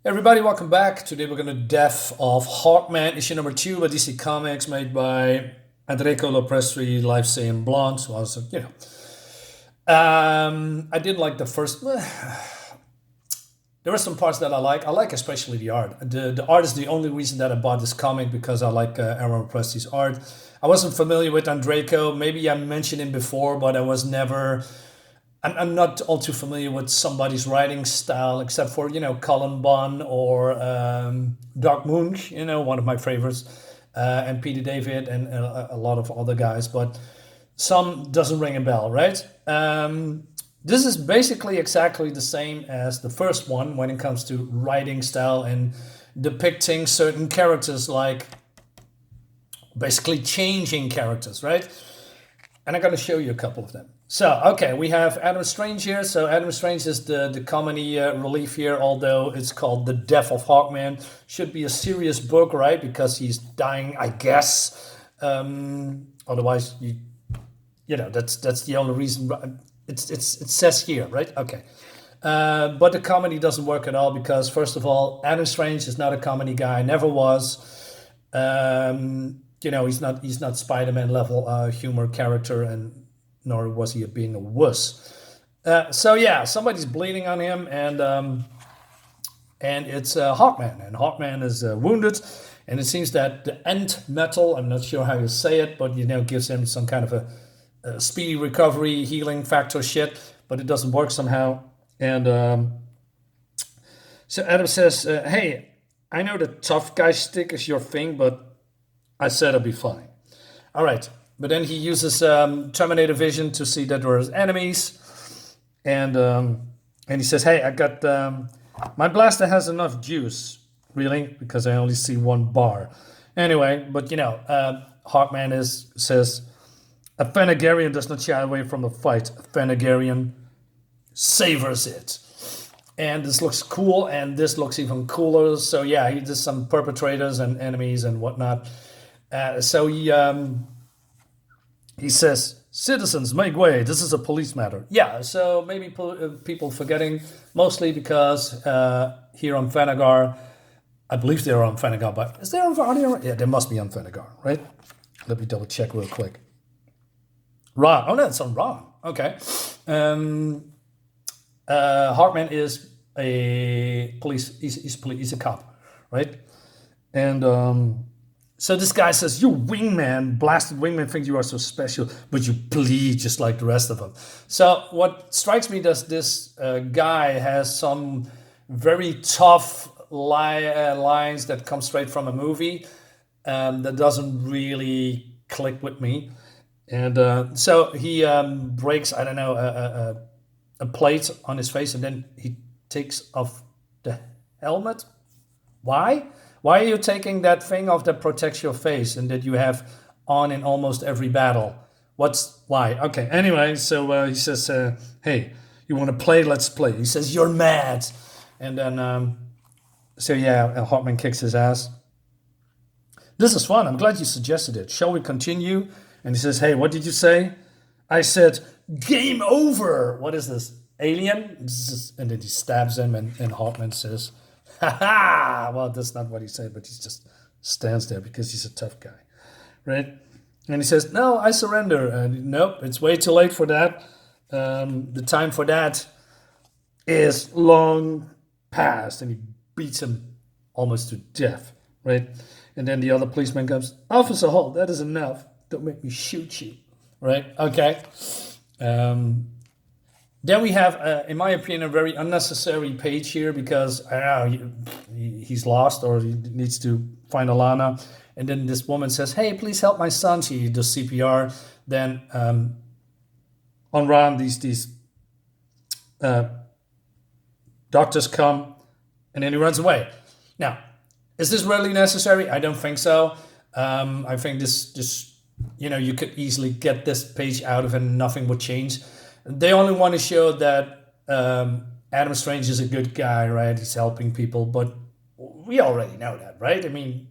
Everybody, welcome back. Today we're going to Death of Hawkman, issue number 2 by DC Comics, made by Andreyko, Lopresti, Livesay, and Blonde. So I was, I did like the first. There were some parts that I like. I like especially the art. The art is the only reason that I bought this comic, because I like Aaron Lopresti's art. I wasn't familiar with Andreyko. Maybe I mentioned him before, but I was never. I'm not all too familiar with somebody's writing style, except for, Cullen Bunn or Doc Munch, one of my favorites, and Peter David and a lot of other guys, but some doesn't ring a bell, right? This is basically exactly the same as the first one when it comes to writing style and depicting certain characters, like basically changing characters, right? And I'm going to show you a couple of them. So, okay, we have Adam Strange here. So Adam Strange is the comedy relief here, although it's called The Death of Hawkman. Should be a serious book, right? Because he's dying, I guess. Otherwise, that's the only reason. It says here, right? Okay. But the comedy doesn't work at all because, first of all, Adam Strange is not a comedy guy, never was. He's not Spider-Man level humor character, and nor was he being a wuss. Somebody's bleeding on him, and it's Hawkman, and Hawkman is wounded, and it seems that the end metal, I'm not sure how you say it, but gives him some kind of a speedy recovery, healing factor shit, but it doesn't work somehow. And so Adam says, hey, I know the tough guy stick is your thing, but I said I'll be fine. All right. But then he uses Terminator vision to see that there's enemies. And he says, hey, I got... my blaster has enough juice. Really? Because I only see one bar. Anyway, but Hawkman says, a Thanagarian does not shy away from a fight. A Thanagarian savors it. And this looks cool, and this looks even cooler. So yeah, he does some perpetrators and enemies and whatnot. He says, citizens, make way. This is a police matter. Yeah, so maybe people forgetting, mostly because here on Thanagar, I believe they're on Thanagar, but is there on Thanagar? Yeah, they must be on Thanagar, right? Let me double check real quick. Rann. Oh, no, it's on Rann. Okay. Hawkman is a police. He's a cop, right? And so this guy says, you wingman, blasted wingman, think you are so special, but you bleed just like the rest of them. So what strikes me is this guy has some very tough lines that come straight from a movie that doesn't really click with me. And so he breaks, I don't know, a plate on his face, and then he takes off the helmet. Why? Why are you taking that thing off that protects your face and that you have on in almost every battle? Why? Okay, anyway, so he says, hey, you want to play? Let's play. He says, you're mad. And then, Hawkman kicks his ass. This is fun. I'm glad you suggested it. Shall we continue? And he says, hey, what did you say? I said, game over. What is this? Alien? And then he stabs him, and Hawkman says, ha ha! Well, that's not what he said, but he just stands there because he's a tough guy, right? And he says, no, I surrender. And nope, it's way too late for that. The time for that is long past. And he beats him almost to death, right? And then the other policeman comes, Officer Holt, that is enough. Don't make me shoot you, right? Okay. Then we have, in my opinion, a very unnecessary page here because, I don't know, he's lost or he needs to find Alana. And then this woman says, hey, please help my son. She does CPR. Then on Rann, these doctors come, and then he runs away. Now, is this really necessary? I don't think so. I think this you could easily get this page out of it and nothing would change. They only want to show that Adam Strange is a good guy, right? He's helping people, but we already know that, right? I mean,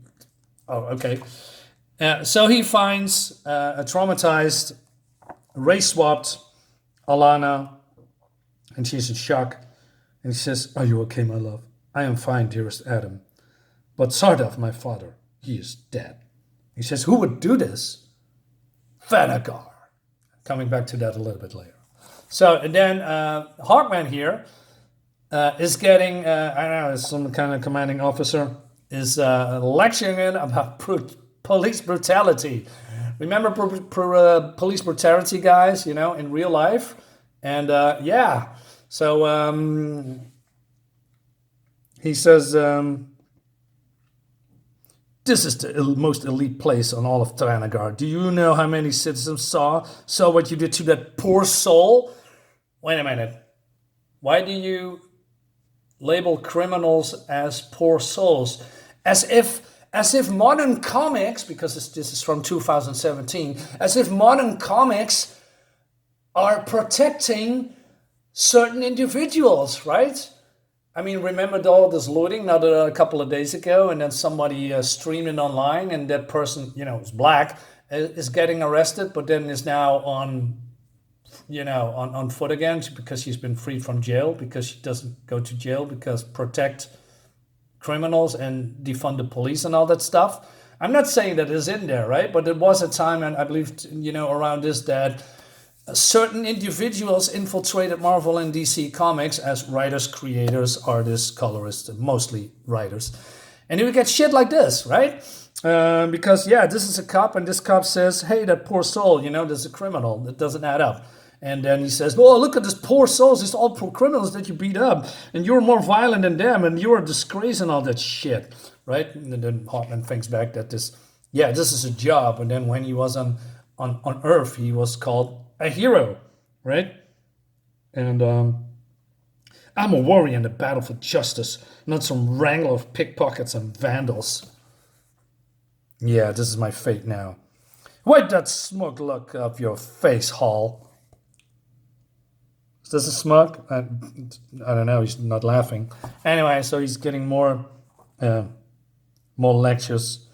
okay. So he finds a traumatized, race-swapped Alana, and she's in shock. And he says, are you okay, my love? I am fine, dearest Adam. But Sardav, my father, he is dead. He says, who would do this? Thanagar. Coming back to that a little bit later. So, and then Hawkman here is getting, I don't know, some kind of commanding officer, is lecturing him about police brutality. Remember police brutality, guys, in real life? And yeah, so he says, this is the most elite place on all of Thanagar. Do you know how many citizens saw what you did to that poor soul? Wait a minute. Why do you label criminals as poor souls? As if modern comics, because this is from 2017, as if modern comics are protecting certain individuals, right? I mean, remember all this looting not a couple of days ago, and then somebody streamed it online, and that person, is black, is getting arrested, but then is now on foot again because she's been freed from jail, because she doesn't go to jail because protect criminals and defund the police and all that stuff. I'm not saying that is in there, right? But there was a time, and I believe, around this, that certain individuals infiltrated Marvel and DC Comics as writers, creators, artists, colorists, mostly writers. And you get shit like this, right? Because, this is a cop, and this cop says, hey, that poor soul, there's a criminal. That doesn't add up. And then he says, oh, look at this poor souls. It's all poor criminals that you beat up. And you're more violent than them. And you're a disgrace and all that shit. Right? And then Hawkman thinks back that this is a job. And then when he was on Earth, he was called a hero. Right? And I'm a warrior in the battle for justice. Not some wrangler of pickpockets and vandals. Yeah, this is my fate now. Wipe that smug look off your face, Hall. Is this a smug? I don't know. He's not laughing. Anyway, so he's getting more lectures,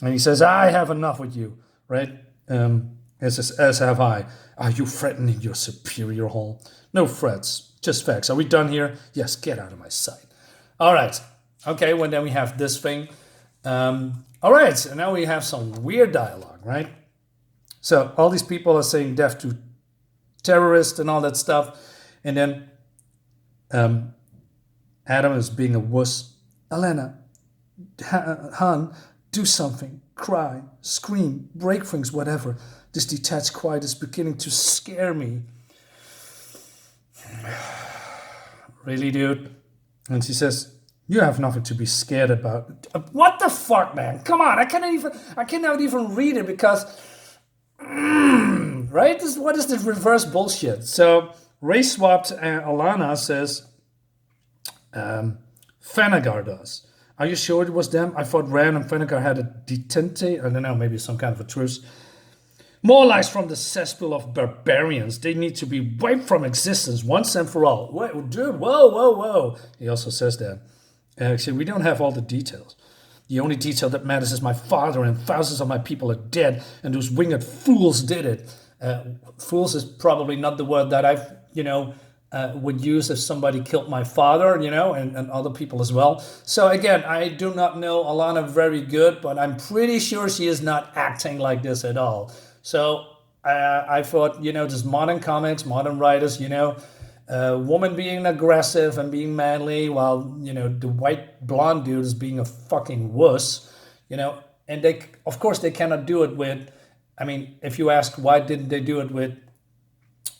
and he says, "I have enough with you, right? As have I. Are you threatening your superior, Hall? No threats, just facts. Are we done here? Yes. Get out of my sight. All right. Okay. Well, then we have this thing. All right. So now we have some weird dialogue, right? So all these people are saying death to terrorists and all that stuff. And then Adam is being a wuss. Elena, Han, do something. Cry, scream, break things, whatever. This detached quiet is beginning to scare me. Really, dude? And she says, you have nothing to be scared about. What the fuck, man? Come on, I cannot even read it because... right? What is this reverse bullshit? So Ray swapped Alana says Thanagar does. Are you sure it was them? I thought Rann and Thanagar had a detente. I don't know, maybe some kind of a truce. More lies from the cesspool of barbarians. They need to be wiped from existence once and for all. Wait, dude, whoa. He also says that. Actually, we don't have all the details. The only detail that matters is my father and thousands of my people are dead, and those winged fools did it. Fools is probably not the word that I've, would use if somebody killed my father, and other people as well. So again, I do not know Alana very good, but I'm pretty sure she is not acting like this at all. So I thought, just modern comics, modern writers, woman being aggressive and being manly, while the white blonde dude is being a fucking wuss, and they, of course, they cannot do it with. I mean, if you ask why didn't they do it with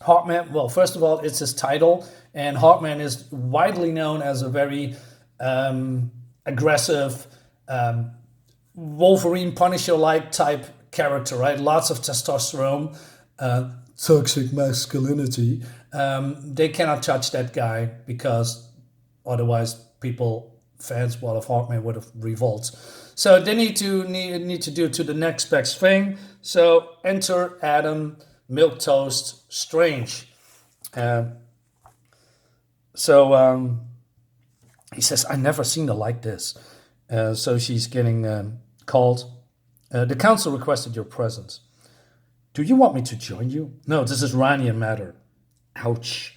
Hawkman, well, first of all, it's his title, and Hawkman is widely known as a very aggressive, Wolverine Punisher-like type character, right? Lots of testosterone, toxic masculinity. They cannot touch that guy because otherwise fans of Hawkman would have revolted. So they need to do to the next best thing. So enter Adam Milquetoast Strange. So he says, I never seen her like this. So she's getting called. The council requested your presence. Do you want me to join you? No, this is Rannian matter. Ouch.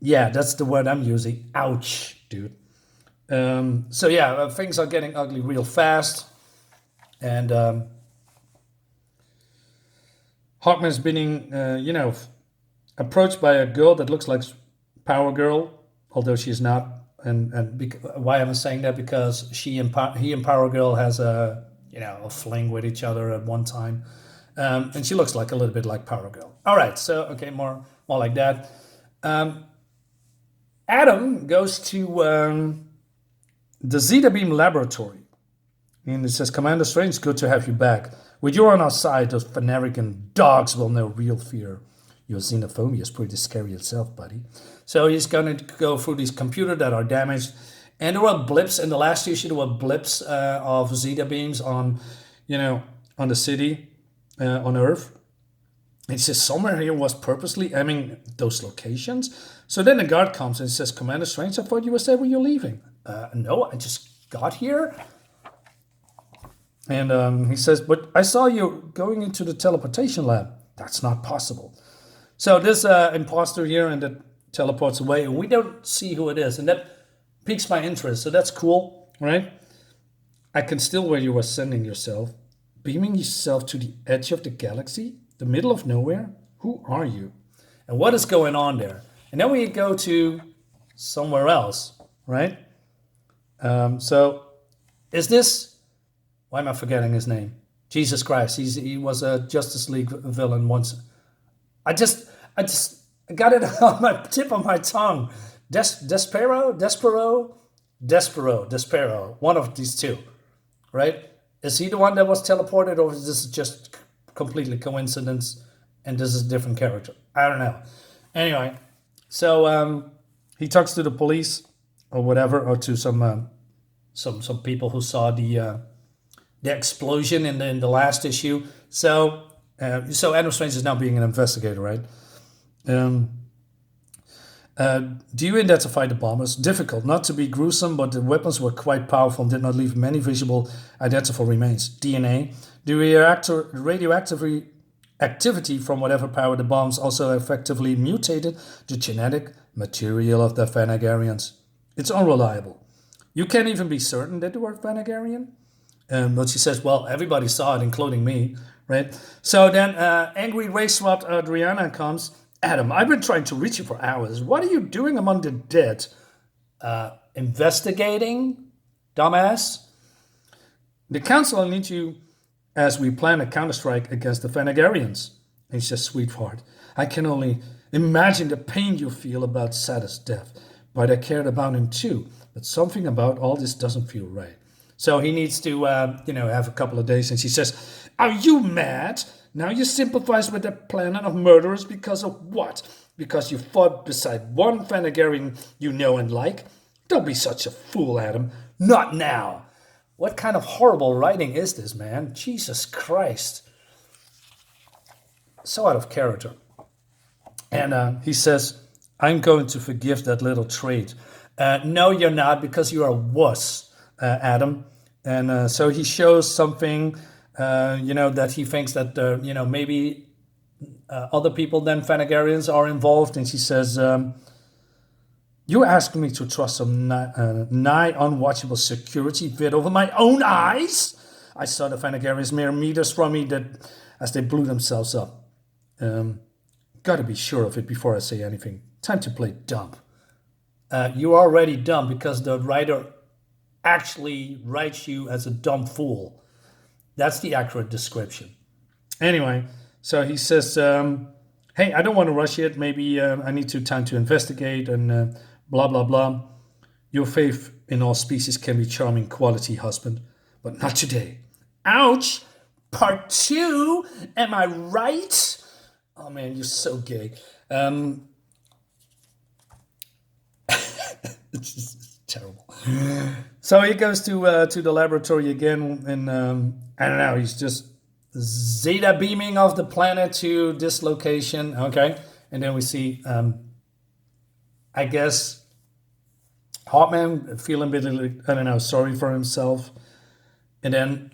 Yeah, that's the word I'm using. Ouch, dude. So yeah, things are getting ugly real fast, and Hawkman's being, approached by a girl that looks like Power Girl, although she's not. Why am I saying that? Because he and Power Girl has a fling with each other at one time, and she looks like a little bit like Power Girl. All right, so okay, more like that. Adam goes to the Zeta Beam laboratory, and it says, "Commander Strange, good to have you back. With you on our side, those Thanagarian dogs will know real fear. Your xenophobia is pretty scary itself, buddy." So he's going to go through these computers that are damaged. And there were blips in the last issue. There were blips of Zeta beams on the city, on Earth. It says somewhere here was purposely aiming those locations. So then the guard comes and says, "Commander Strange, I thought you were said when you're leaving." No, I just got here. And he says, "But I saw you going into the teleportation lab." "That's not possible." So this imposter here and that teleports away, and we don't see who it is, and that piques my interest. So that's cool, right? "I can still where you were sending yourself, beaming yourself to the edge of the galaxy, the middle of nowhere. Who are you? And what is going on there?" And then we go to somewhere else, right? So is this? Why am I forgetting his name? Jesus Christ! He was a Justice League villain once. I got it on my tip of my tongue. Despero. One of these two, right? Is he the one that was teleported, or is this just completely coincidence and this is a different character? I don't know. Anyway, so he talks to the police or whatever, or to some people who saw the explosion in the last issue. So Adam Strange is now being an investigator, right? Do you identify the bombers? Difficult, not to be gruesome, but the weapons were quite powerful and did not leave many visible identifiable remains. DNA. The radioactive activity from whatever powered the bombs also effectively mutated the genetic material of the Thanagarians. It's unreliable. You can't even be certain that they were Thanagarian. But she says, well, everybody saw it, including me, right? So then angry race-swapped Adriana comes. "Adam, I've been trying to reach you for hours. What are you doing among the dead?" Investigating, dumbass. "The council needs you as we plan a counterstrike against the Thanagarians." And she says, "Sweetheart, I can only imagine the pain you feel about Sad's death. But I cared about him too. But something about all this doesn't feel right." So he needs to, have a couple of days. And she says, "Are you mad? Now you sympathize with the planet of murderers because of what? Because you fought beside one Thanagarian you know and like? Don't be such a fool, Adam. Not now." What kind of horrible writing is this, man? Jesus Christ. So out of character. And he says, "I'm going to forgive that little trait." No, you're not, because you're a wuss, Adam. And so he shows something, that he thinks that, maybe other people than Thanagarians are involved. And she says, "You asked me to trust some nigh unwatchable security vid over my own eyes? I saw the Thanagarians mere meters from me as they blew themselves up. Gotta be sure of it before I say anything. Time to play dumb." You're already dumb, because the writer actually writes you as a dumb fool. That's the accurate description. Anyway, so he says, "Hey, I don't want to rush it. Maybe I need time to investigate and blah, blah, blah. Your faith in all species can be charming quality, husband, but not today." Ouch! Part 2? Am I right? Oh, man, you're so gay. It's just terrible. So he goes to the laboratory again, and I don't know, he's just Zeta beaming off the planet to this location. Okay, and then we see, I guess, Hawkman feeling a bit, sorry for himself, and then,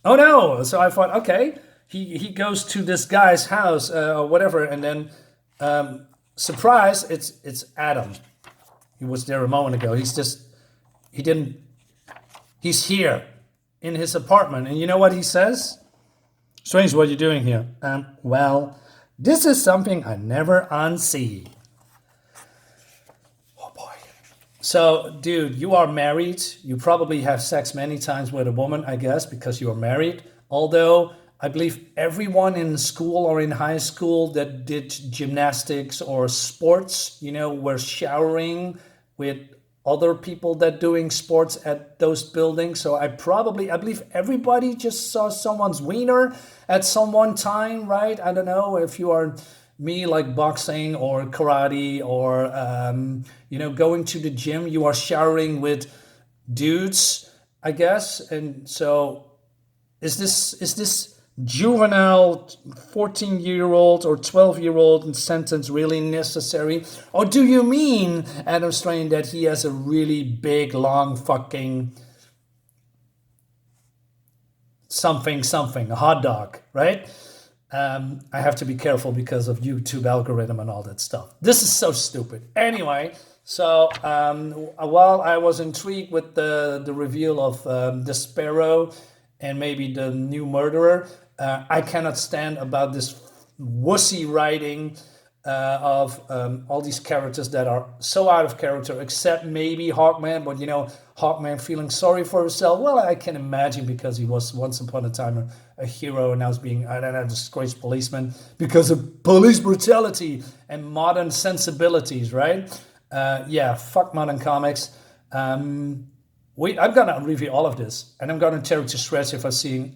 oh no! So I thought, okay, he goes to this guy's house or whatever, and then, surprise, it's Adam. He was there a moment ago. He's just He didn't. He's here in his apartment, and you know what he says? Strange, what you're doing here. Well, this is something I never unsee. Oh boy. So, dude, you are married. You probably have sex many times with a woman, I guess, because you are married. Although I believe everyone in school or in high school that did gymnastics or sports, were showering with other people that doing sports at those buildings. So I believe everybody just saw someone's wiener at some one time, right? I don't know if you are me, like boxing or karate or going to the gym. You are showering with dudes, I guess. And so is this juvenile 14-year-old or 12-year-old sentence really necessary? Or do you mean, Adam Strain, that he has a really big, long fucking something, a hot dog, right? I have to be careful because of YouTube algorithm and all that stuff. This is so stupid. Anyway, so while I was intrigued with the reveal of the Sparrow and maybe the new murderer, I cannot stand about this wussy writing of all these characters that are so out of character, except maybe Hawkman. But Hawkman feeling sorry for himself. Well, I can imagine, because he was once upon a time a hero, and now he's being, I don't know, a disgraced policeman because of police brutality and modern sensibilities, right? Yeah, fuck modern comics. I'm gonna review all of this, and I'm gonna tear it to shreds if I see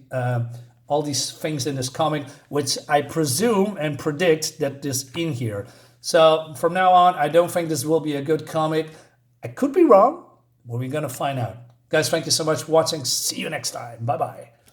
all these things in this comic, which I presume and predict that is in here. So from now on, I don't think this will be a good comic. I could be wrong, but we're gonna find out. Guys, thank you so much for watching. See you next time. Bye-bye.